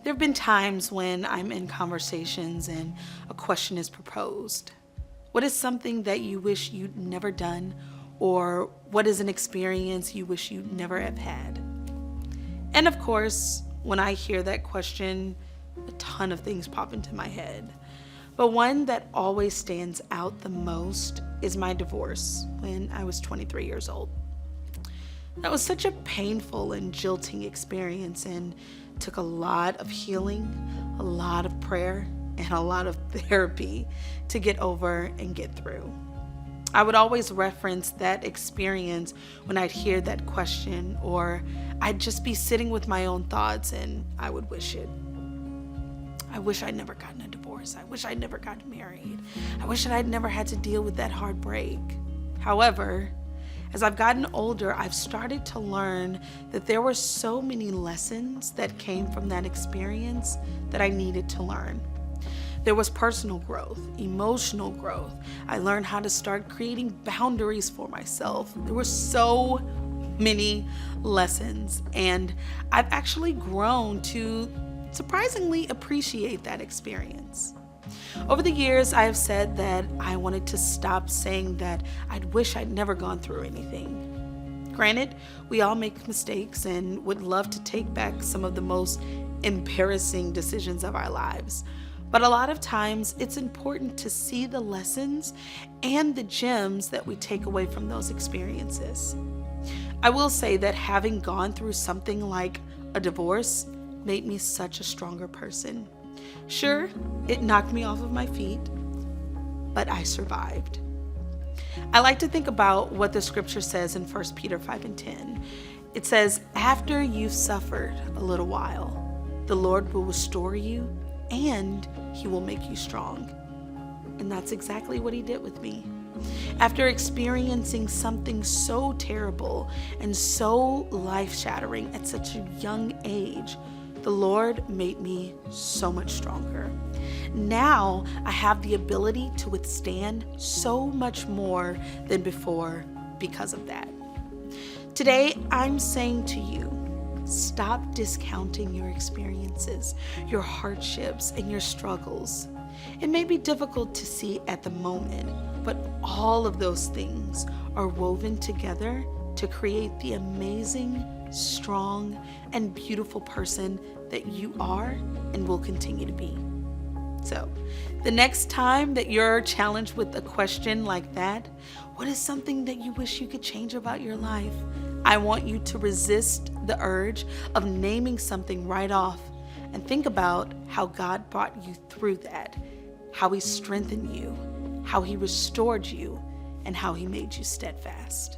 There have been times when I'm in conversations and a question is proposed. What is something that you wish you'd never done? Or what is an experience you wish you'd never have had? And of course, when I hear that question, a ton of things pop into my head. But one that always stands out the most is my divorce when I was 23 years old. That was such a painful and jilting experience and took a lot of healing, a lot of prayer, and a lot of therapy to get over and get through. I would always reference that experience when I'd hear that question, or I'd just be sitting with my own thoughts and I would wish it. I wish I'd never gotten a divorce. I wish I'd never gotten married. I wish that I'd never had to deal with that heartbreak. However, as I've gotten older, I've started to learn that there were so many lessons that came from that experience that I needed to learn. There was personal growth, emotional growth. I learned how to start creating boundaries for myself. There were so many lessons, and I've actually grown to surprisingly appreciate that experience. Over the years, I have said that I wanted to stop saying that I'd wish I'd never gone through anything. Granted, we all make mistakes and would love to take back some of the most embarrassing decisions of our lives. But a lot of times, it's important to see the lessons and the gems that we take away from those experiences. I will say that having gone through something like a divorce made me such a stronger person. Sure, it knocked me off of my feet, but I survived. I like to think about what the scripture says in 1 Peter 5:10. It says, after you've suffered a little while, the Lord will restore you and he will make you strong. And that's exactly what he did with me. After experiencing something so terrible and so life-shattering at such a young age, the Lord made me so much stronger. Now I have the ability to withstand so much more than before because of that. Today, I'm saying to you, stop discounting your experiences, your hardships, and your struggles. It may be difficult to see at the moment, but all of those things are woven together to create the amazing, strong, and beautiful person that you are and will continue to be. So, the next time that you're challenged with a question like that, what is something that you wish you could change about your life? I want you to resist the urge of naming something right off and think about how God brought you through that, how he strengthened you, how he restored you, and how he made you steadfast.